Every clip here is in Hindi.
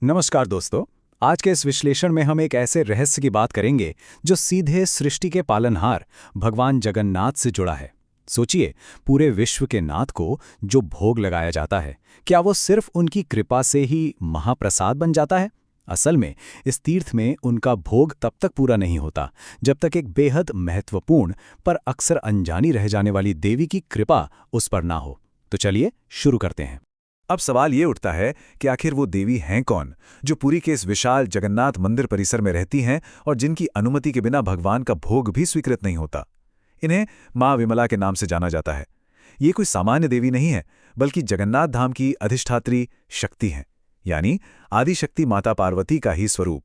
नमस्कार दोस्तों। आज के इस विश्लेषण में हम एक ऐसे रहस्य की बात करेंगे जो सीधे सृष्टि के पालनहार भगवान जगन्नाथ से जुड़ा है। सोचिए, पूरे विश्व के नाथ को जो भोग लगाया जाता है, क्या वो सिर्फ उनकी कृपा से ही महाप्रसाद बन जाता है? असल में इस तीर्थ में उनका भोग तब तक पूरा नहीं होता जब तक एक बेहद महत्वपूर्ण पर अक्सर अनजानी रह जाने वाली देवी की कृपा उस पर ना हो। तो चलिए शुरू करते हैं। अब सवाल ये उठता है कि आखिर वो देवी हैं कौन, जो पुरी के इस विशाल जगन्नाथ मंदिर परिसर में रहती हैं और जिनकी अनुमति के बिना भगवान का भोग भी स्वीकृत नहीं होता। इन्हें माँ विमला के नाम से जाना जाता है। ये कोई सामान्य देवी नहीं है, बल्कि जगन्नाथ धाम की अधिष्ठात्री शक्ति हैं, यानी आदिशक्ति माता पार्वती का ही स्वरूप।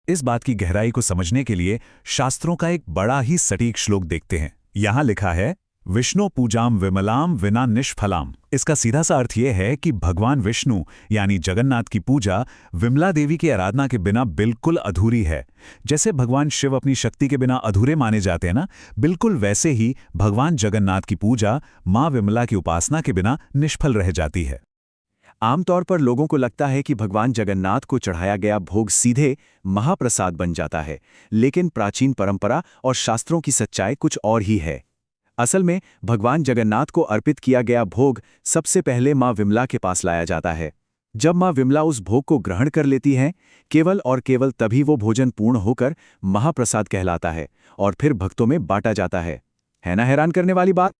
इस बात की गहराई को समझने के लिए शास्त्रों का एक बड़ा ही सटीक श्लोक देखते हैं। यहाँ लिखा है, विष्णु पूजाम विमलाम विना निष्फलाम। इसका सीधा सा अर्थ यह है कि भगवान विष्णु यानी जगन्नाथ की पूजा विमला देवी की आराधना के बिना बिल्कुल अधूरी है। जैसे भगवान शिव अपनी शक्ति के बिना अधूरे माने जाते हैं ना, बिल्कुल वैसे ही भगवान जगन्नाथ की पूजा माँ विमला की उपासना के बिना निष्फल रह जाती है। आमतौर पर लोगों को लगता है कि भगवान जगन्नाथ को चढ़ाया गया भोग सीधे महाप्रसाद बन जाता है, लेकिन प्राचीन परंपरा और शास्त्रों की सच्चाई कुछ और ही है। असल में भगवान जगन्नाथ को अर्पित किया गया भोग सबसे पहले माँ विमला के पास लाया जाता है। जब माँ विमला उस भोग को ग्रहण कर लेती हैं, केवल और केवल तभी वो भोजन पूर्ण होकर महाप्रसाद कहलाता है और फिर भक्तों में बांटा जाता है ना हैरान करने वाली बात?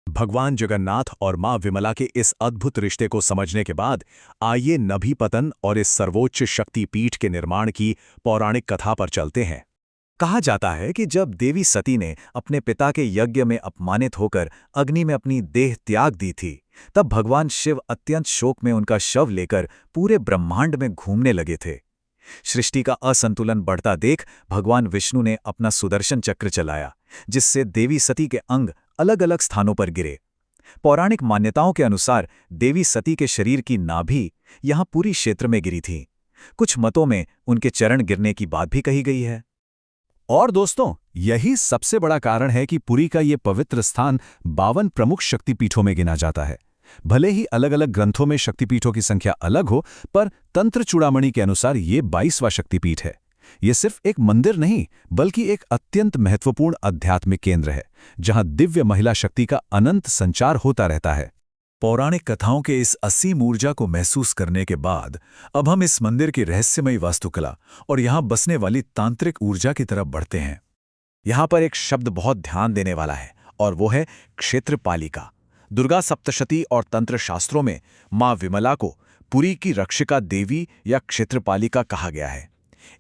भगवान जगन्नाथ और माँ विमला के इस अद्भुत रिश्ते को समझने के बाद आइए नभी पतन और इस सर्वोच्च शक्ति पीठ के निर्माण की पौराणिक कथा पर चलते हैं। कहा जाता है कि जब देवी सती ने अपने पिता के यज्ञ में अपमानित होकर अग्नि में अपनी देह त्याग दी थी, तब भगवान शिव अत्यंत शोक में उनका शव लेकर पूरे ब्रह्मांड में घूमने लगे थे। सृष्टि का असंतुलन बढ़ता देख भगवान विष्णु ने अपना सुदर्शन चक्र चलाया, जिससे देवी सती के अंग अलग अलग स्थानों पर गिरे। पौराणिक मान्यताओं के अनुसार देवी सती के शरीर की नाभि यहां पूरी क्षेत्र में गिरी थी। कुछ मतों में उनके चरण गिरने की बात भी कही गई है। और दोस्तों, यही सबसे बड़ा कारण है कि पुरी का ये पवित्र स्थान 52 प्रमुख शक्तिपीठों में गिना जाता है। भले ही अलग अलग ग्रंथों में शक्तिपीठों की संख्या अलग हो, पर तंत्र चूड़ामणि के अनुसार ये 22वां शक्तिपीठ है। ये सिर्फ एक मंदिर नहीं, बल्कि एक अत्यंत महत्वपूर्ण आध्यात्मिक केंद्र है, जहां दिव्य महिला शक्ति का अनंत संचार होता रहता है। पौराणिक कथाओं के इस असीम ऊर्जा को महसूस करने के बाद अब हम इस मंदिर की रहस्यमयी वास्तुकला और यहां बसने वाली तांत्रिक ऊर्जा की तरफ बढ़ते हैं। यहां पर एक शब्द बहुत ध्यान देने वाला है, और वो है क्षेत्रपालिका। दुर्गा सप्तशती और तंत्र शास्त्रों में मां विमला को पुरी की रक्षिका देवी या क्षेत्रपालिका कहा गया है।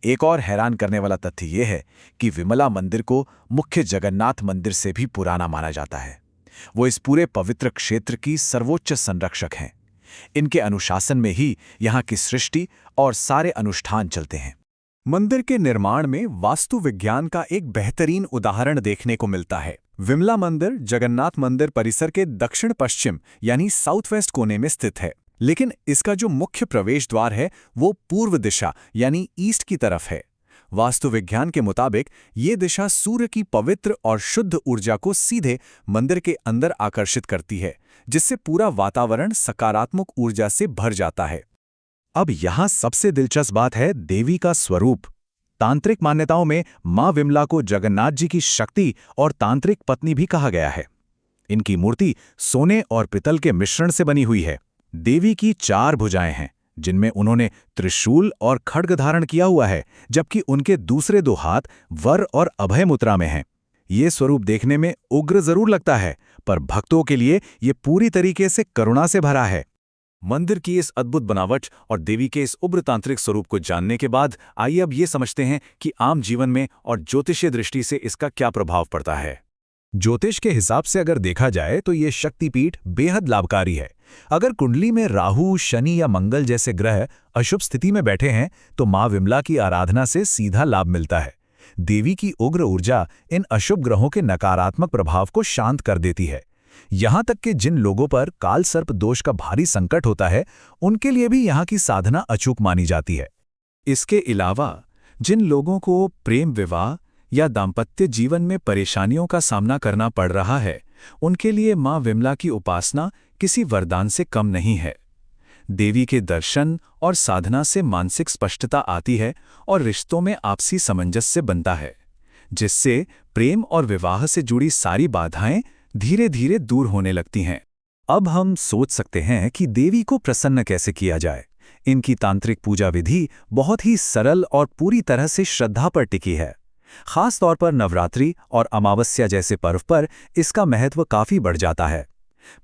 एक और हैरान करने वाला तथ्य यह है कि विमला मंदिर को मुख्य जगन्नाथ मंदिर से भी पुराना माना जाता है। वो इस पूरे पवित्र क्षेत्र की सर्वोच्च संरक्षक हैं। इनके अनुशासन में ही यहाँ की सृष्टि और सारे अनुष्ठान चलते हैं। मंदिर के निर्माण में वास्तु विज्ञान का एक बेहतरीन उदाहरण देखने को मिलता है। विमला मंदिर जगन्नाथ मंदिर परिसर के दक्षिण पश्चिम यानी साउथ वेस्ट कोने में स्थित है, लेकिन इसका जो मुख्य प्रवेश द्वार है वो पूर्व दिशा यानी ईस्ट की तरफ है। वास्तु विज्ञान के मुताबिक ये दिशा सूर्य की पवित्र और शुद्ध ऊर्जा को सीधे मंदिर के अंदर आकर्षित करती है, जिससे पूरा वातावरण सकारात्मक ऊर्जा से भर जाता है। अब यहाँ सबसे दिलचस्प बात है देवी का स्वरूप। तांत्रिक मान्यताओं में माँ विमला को जगन्नाथ जी की शक्ति और तांत्रिक पत्नी भी कहा गया है। इनकी मूर्ति सोने और पितल के मिश्रण से बनी हुई है। देवी की 4 भुजाएं हैं, जिनमें उन्होंने त्रिशूल और खड्ग धारण किया हुआ है, जबकि उनके दूसरे 2 हाथ वर और अभय मुद्रा में हैं। ये स्वरूप देखने में उग्र जरूर लगता है, पर भक्तों के लिए ये पूरी तरीके से करुणा से भरा है। मंदिर की इस अद्भुत बनावट और देवी के इस उग्र तांत्रिक स्वरूप को जानने के बाद आइए अब ये समझते हैं कि आम जीवन में और ज्योतिषीय दृष्टि से इसका क्या प्रभाव पड़ता है। ज्योतिष के हिसाब से अगर देखा जाए तो ये शक्तिपीठ बेहद लाभकारी है। अगर कुंडली में राहु, शनि या मंगल जैसे ग्रह अशुभ स्थिति में बैठे हैं तो माँ विमला की आराधना से सीधा लाभ मिलता है। देवी की उग्र ऊर्जा इन अशुभ ग्रहों के नकारात्मक प्रभाव को शांत कर देती है। यहाँ तक कि जिन लोगों पर काल सर्प दोष का भारी संकट होता है, उनके लिए भी यहाँ की साधना अचूक मानी जाती है। इसके अलावा जिन लोगों को प्रेम विवाह या दाम्पत्य जीवन में परेशानियों का सामना करना पड़ रहा है, उनके लिए माँ विमला की उपासना किसी वरदान से कम नहीं है। देवी के दर्शन और साधना से मानसिक स्पष्टता आती है और रिश्तों में आपसी सामंजस्य बनता है, जिससे प्रेम और विवाह से जुड़ी सारी बाधाएं धीरे धीरे दूर होने लगती हैं। अब हम सोच सकते हैं कि देवी को प्रसन्न कैसे किया जाए। इनकी तांत्रिक पूजा विधि बहुत ही सरल और पूरी तरह से श्रद्धा पर टिकी है। खास तौर पर नवरात्रि और अमावस्या जैसे पर्व पर इसका महत्व काफी बढ़ जाता है।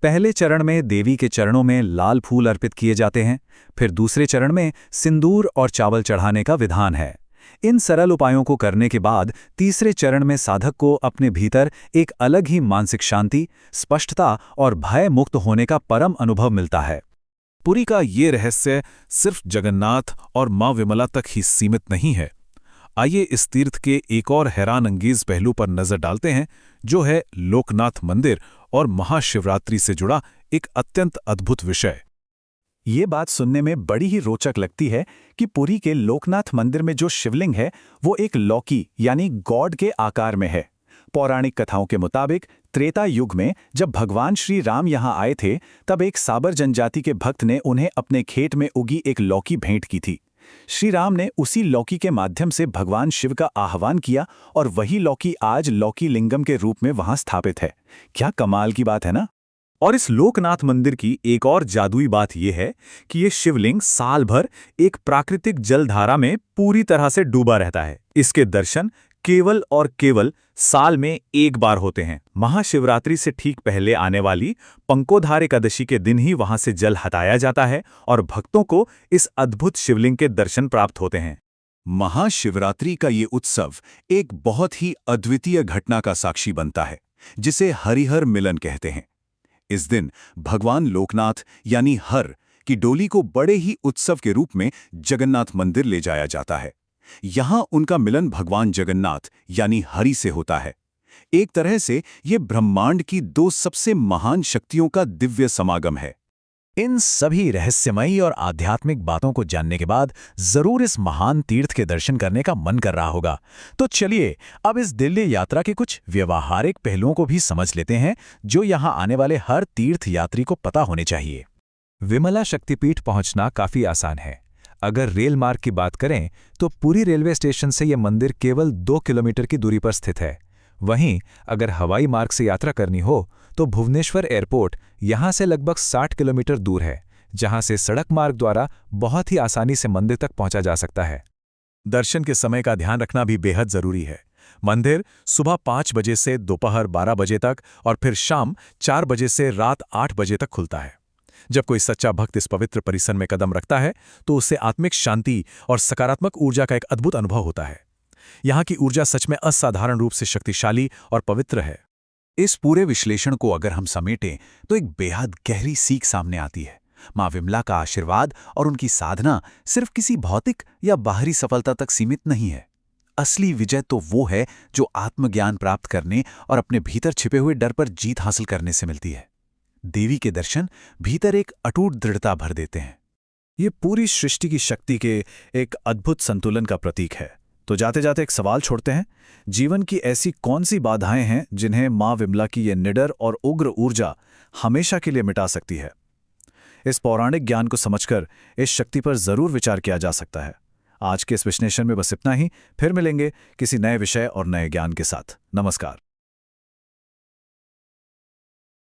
पहले चरण में देवी के चरणों में लाल फूल अर्पित किए जाते हैं, फिर दूसरे चरण में सिंदूर और चावल चढ़ाने का विधान है। इन सरल उपायों को करने के बाद तीसरे चरण में साधक को अपने भीतर एक अलग ही मानसिक शांति, स्पष्टता और भय मुक्त होने का परम अनुभव मिलता है। पुरी का ये रहस्य सिर्फ जगन्नाथ और मां विमला तक ही सीमित नहीं है। आइए इस तीर्थ के एक और हैरान अंगेज पहलू पर नजर डालते हैं, जो है लोकनाथ मंदिर और महाशिवरात्रि से जुड़ा एक अत्यंत अद्भुत विषय। ये बात सुनने में बड़ी ही रोचक लगती है कि पुरी के लोकनाथ मंदिर में जो शिवलिंग है वो एक लौकी यानी गॉड के आकार में है। पौराणिक कथाओं के मुताबिक त्रेता युग में जब भगवान श्री राम यहाँ आए थे, तब एक साबर जनजाति के भक्त ने उन्हें अपने खेत में उगी एक लौकी भेंट की थी। श्री राम ने उसी लौकी के माध्यम से भगवान शिव का आह्वान किया और वही लौकी आज लौकी लिंगम के रूप में वहां स्थापित है। क्या कमाल की बात है ना। और इस लोकनाथ मंदिर की एक और जादुई बात यह है कि ये शिवलिंग साल भर एक प्राकृतिक जलधारा में पूरी तरह से डूबा रहता है। इसके दर्शन केवल और केवल साल में एक बार होते हैं। महाशिवरात्रि से ठीक पहले आने वाली पंकोधार एकादशी के दिन ही वहां से जल हटाया जाता है और भक्तों को इस अद्भुत शिवलिंग के दर्शन प्राप्त होते हैं। महाशिवरात्रि का ये उत्सव एक बहुत ही अद्वितीय घटना का साक्षी बनता है, जिसे हरिहर मिलन कहते हैं। इस दिन भगवान लोकनाथ यानी हर की डोली को बड़े ही उत्सव के रूप में जगन्नाथ मंदिर ले जाया जाता है। यहां उनका मिलन भगवान जगन्नाथ यानी हरि से होता है। एक तरह से ये ब्रह्मांड की दो सबसे महान शक्तियों का दिव्य समागम है। इन सभी रहस्यमयी और आध्यात्मिक बातों को जानने के बाद जरूर इस महान तीर्थ के दर्शन करने का मन कर रहा होगा। तो चलिए अब इस दिव्य यात्रा के कुछ व्यवहारिक पहलुओं को भी समझ लेते हैं, जो यहां आने वाले हर तीर्थ यात्री को पता होने चाहिए। विमला शक्तिपीठ पहुंचना काफी आसान है। अगर रेल मार्ग की बात करें तो पुरी रेलवे स्टेशन से यह मंदिर केवल 2 किलोमीटर की दूरी पर स्थित है। वहीं अगर हवाई मार्ग से यात्रा करनी हो तो भुवनेश्वर एयरपोर्ट यहां से लगभग 60 किलोमीटर दूर है, जहां से सड़क मार्ग द्वारा बहुत ही आसानी से मंदिर तक पहुंचा जा सकता है। दर्शन के समय का ध्यान रखना भी बेहद जरूरी है। मंदिर सुबह 5 बजे से दोपहर 12 बजे तक और फिर शाम 4 बजे से रात 8 बजे तक खुलता है। जब कोई सच्चा भक्त इस पवित्र परिसर में कदम रखता है तो उसे आत्मिक शांति और सकारात्मक ऊर्जा का एक अद्भुत अनुभव होता है। यहाँ की ऊर्जा सच में असाधारण रूप से शक्तिशाली और पवित्र है। इस पूरे विश्लेषण को अगर हम समेटें तो एक बेहद गहरी सीख सामने आती है। मां विमला का आशीर्वाद और उनकी साधना सिर्फ किसी भौतिक या बाहरी सफलता तक सीमित नहीं है। असली विजय तो वो है जो आत्मज्ञान प्राप्त करने और अपने भीतर छिपे हुए डर पर जीत हासिल करने से मिलती है। देवी के दर्शन भीतर एक अटूट दृढ़ता भर देते हैं। ये पूरी सृष्टि की शक्ति के एक अद्भुत संतुलन का प्रतीक है। तो जाते जाते एक सवाल छोड़ते हैं, जीवन की ऐसी कौन सी बाधाएं हैं जिन्हें मां विमला की ये निडर और उग्र ऊर्जा हमेशा के लिए मिटा सकती है? इस पौराणिक ज्ञान को समझकर इस शक्ति पर जरूर विचार किया जा सकता है। आज के इस विश्लेषण में बस इतना ही। फिर मिलेंगे किसी नए विषय और नए ज्ञान के साथ। नमस्कार।